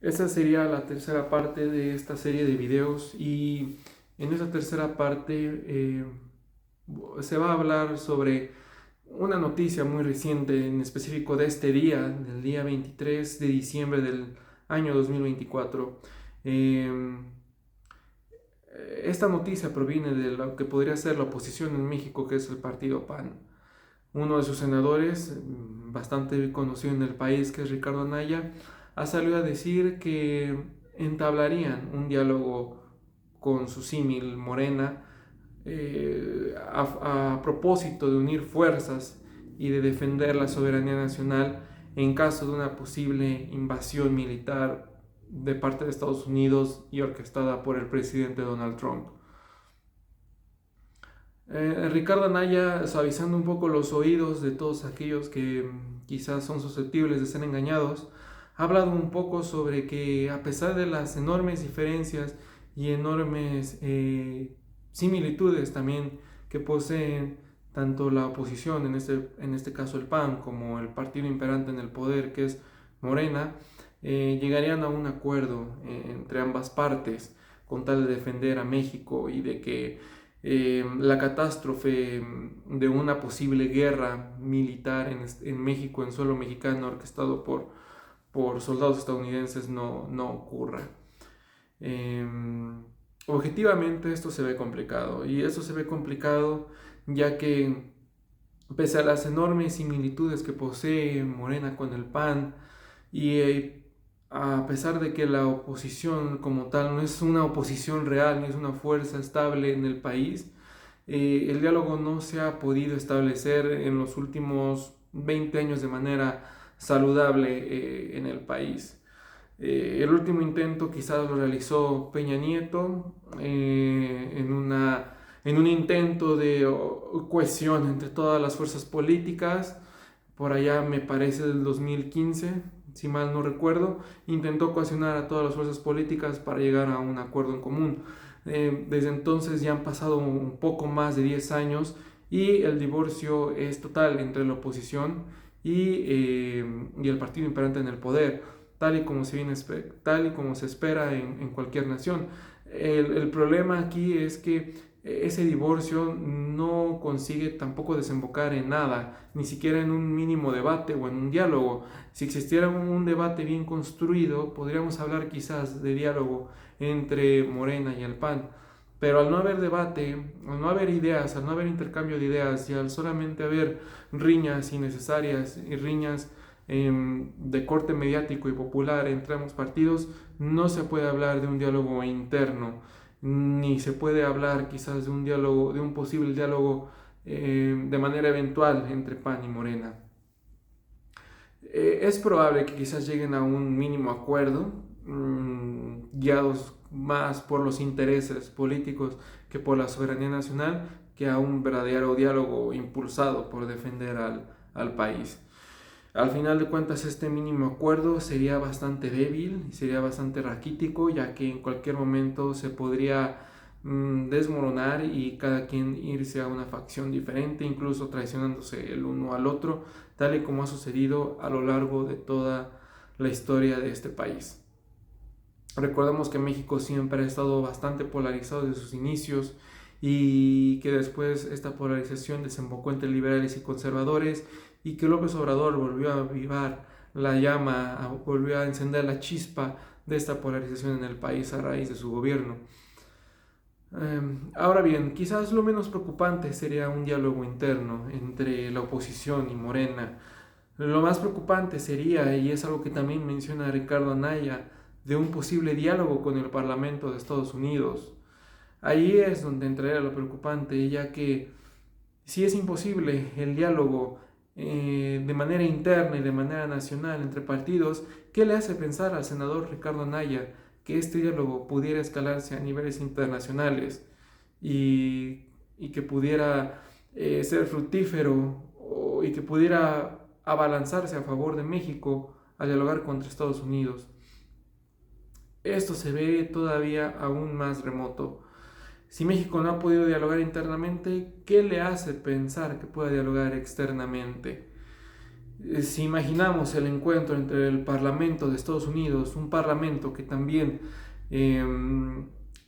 Esta sería la tercera parte de esta serie de videos y en esta tercera parte se va a hablar sobre una noticia muy reciente, en específico de este día, del día 23 de diciembre del año 2024. Eh, esta noticia proviene de lo que podría ser la oposición en México, que es el partido PAN. Uno de sus senadores, bastante conocido en el país, que es Ricardo Anaya, ha salido a decir que entablarían un diálogo con su símil Morena, a propósito de unir fuerzas y de defender la soberanía nacional en caso de una posible invasión militar de parte de Estados Unidos y orquestada por el presidente Donald Trump. Ricardo Anaya, suavizando un poco los oídos de todos aquellos que quizás son susceptibles de ser engañados, ha hablado un poco sobre que a pesar de las enormes diferencias y enormes similitudes también que poseen tanto la oposición, en este caso el PAN, como el partido imperante en el poder, que es Morena, llegarían a un acuerdo entre ambas partes con tal de defender a México y de que la catástrofe de una posible guerra militar en México, en suelo mexicano, orquestado por soldados estadounidenses, no ocurra. Eh, Objetivamente esto se ve complicado, y eso se ve complicado ya que pese a las enormes similitudes que posee Morena con el PAN, y a pesar de que la oposición como tal no es una oposición real ni es una fuerza estable en el país, el diálogo no se ha podido establecer en los últimos 20 años de manera saludable en el país. El último intento quizás lo realizó Peña Nieto en un intento de cohesión entre todas las fuerzas políticas. Por allá me parece del 2015, si mal no recuerdo, intentó cohesionar a todas las fuerzas políticas para llegar a un acuerdo en común. Desde entonces ya han pasado un poco más de 10 años y el divorcio es total entre la oposición y el partido imperante en el poder, tal y como se espera en cualquier nación. El problema aquí es que ese divorcio no consigue tampoco desembocar en nada, ni siquiera en un mínimo debate o en un diálogo. Si existiera un debate bien construido, podríamos hablar quizás de diálogo entre Morena y el PAN. Pero al no haber debate, al no haber ideas, al no haber intercambio de ideas y al solamente haber riñas innecesarias y riñas de corte mediático y popular entre ambos partidos, no se puede hablar de un diálogo interno, ni se puede hablar quizás de un diálogo, de un posible diálogo de manera eventual entre PAN y Morena. Es probable que quizás lleguen a un mínimo acuerdo, guiados más por los intereses políticos que por la soberanía nacional, que a un verdadero diálogo impulsado por defender al país. Al final de cuentas, este mínimo acuerdo sería bastante débil, sería bastante raquítico, ya que en cualquier momento se podría desmoronar y cada quien irse a una facción diferente, incluso traicionándose el uno al otro, tal y como ha sucedido a lo largo de toda la historia de este país. Recordemos que México siempre ha estado bastante polarizado desde sus inicios y que después esta polarización desembocó entre liberales y conservadores, y que López Obrador volvió a avivar la llama, volvió a encender la chispa de esta polarización en el país a raíz de su gobierno. Ahora bien, quizás lo menos preocupante sería un diálogo interno entre la oposición y Morena. Lo más preocupante sería, y es algo que también menciona Ricardo Anaya, de un posible diálogo con el Parlamento de Estados Unidos. Ahí es donde entraría lo preocupante, ya que si es imposible el diálogo de manera interna y de manera nacional entre partidos, ¿qué le hace pensar al senador Ricardo Anaya que este diálogo pudiera escalarse a niveles internacionales y que pudiera ser fructífero y que pudiera abalanzarse a favor de México al dialogar contra Estados Unidos? Esto se ve todavía aún más remoto. Si México no ha podido dialogar internamente, ¿qué le hace pensar que pueda dialogar externamente? Si imaginamos el encuentro entre el Parlamento de Estados Unidos, un parlamento que también eh,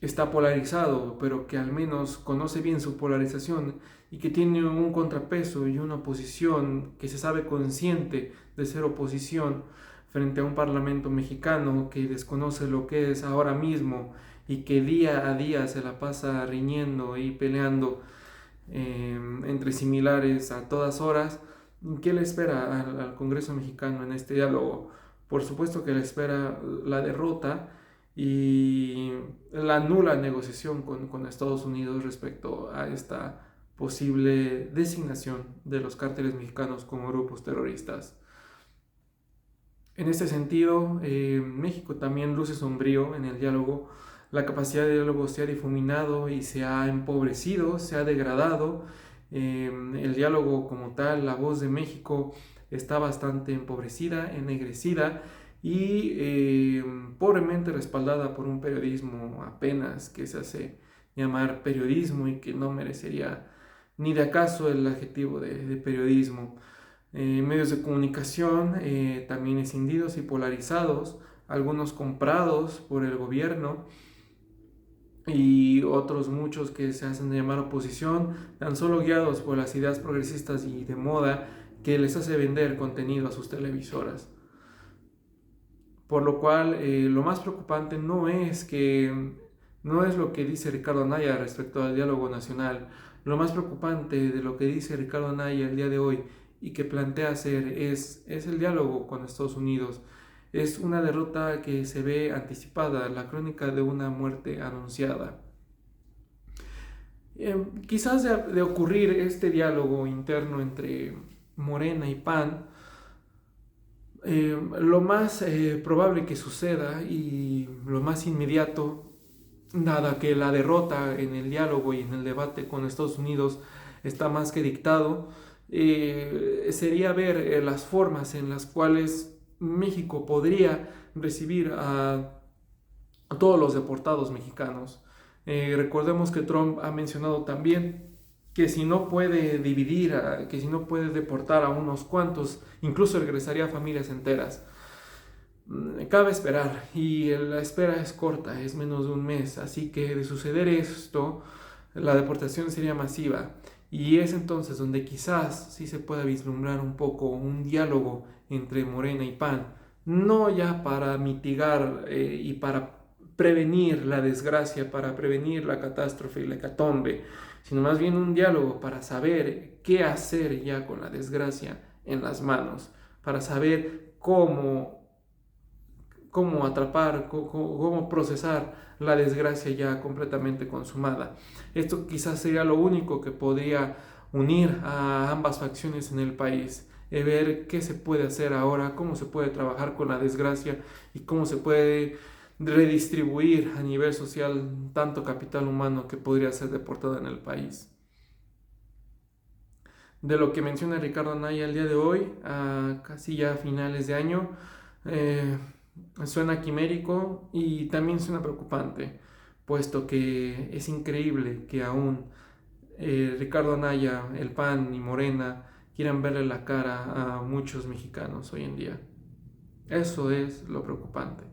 está polarizado, pero que al menos conoce bien su polarización y que tiene un contrapeso y una oposición que se sabe consciente de ser oposición frente a un parlamento mexicano que desconoce lo que es ahora mismo y que día a día se la pasa riñendo y peleando entre similares a todas horas. ¿Qué le espera al Congreso mexicano en este diálogo? Por supuesto que le espera la derrota y la nula negociación con Estados Unidos respecto a esta posible designación de los cárteles mexicanos como grupos terroristas. En este sentido, México también luce sombrío en el diálogo. La capacidad de diálogo se ha difuminado y se ha empobrecido, se ha degradado. El diálogo como tal, la voz de México está bastante empobrecida, ennegrecida y pobremente respaldada por un periodismo apenas que se hace llamar periodismo y que no merecería ni de acaso el adjetivo de periodismo. Medios de comunicación también escindidos y polarizados, algunos comprados por el gobierno y otros muchos que se hacen llamar oposición, tan solo guiados por las ideas progresistas y de moda que les hace vender contenido a sus televisoras. Por lo cual, lo más preocupante no es lo que dice Ricardo Anaya respecto al diálogo nacional. Lo más preocupante de lo que dice Ricardo Anaya el día de hoy y que plantea hacer es el diálogo con Estados Unidos. Es una derrota que se ve anticipada, la crónica de una muerte anunciada. Quizás de ocurrir este diálogo interno entre Morena y PAN, lo más probable que suceda y lo más inmediato, dada que la derrota en el diálogo y en el debate con Estados Unidos está más que dictado, sería ver las formas en las cuales México podría recibir a todos los deportados mexicanos. Recordemos que Trump ha mencionado también que si no puede dividir, que si no puede deportar a unos cuantos, incluso regresaría a familias enteras. Cabe esperar y la espera es corta, es menos de un mes, así que de suceder esto, la deportación sería masiva y es entonces donde quizás sí se pueda vislumbrar un poco un diálogo entre Morena y PAN, no ya para mitigar y para prevenir la desgracia, para prevenir la catástrofe y la hecatombe, sino más bien un diálogo para saber qué hacer ya con la desgracia en las manos, para saber cómo atrapar, cómo procesar la desgracia ya completamente consumada. Esto quizás sería lo único que podría unir a ambas facciones en el país, ver qué se puede hacer ahora, cómo se puede trabajar con la desgracia y cómo se puede redistribuir a nivel social tanto capital humano que podría ser deportado en el país. De lo que menciona Ricardo Anaya el día de hoy, casi ya a finales de año, suena quimérico y también suena preocupante, puesto que es increíble que aún Ricardo Anaya, el PAN y Morena quieran verle la cara a muchos mexicanos hoy en día. Eso es lo preocupante.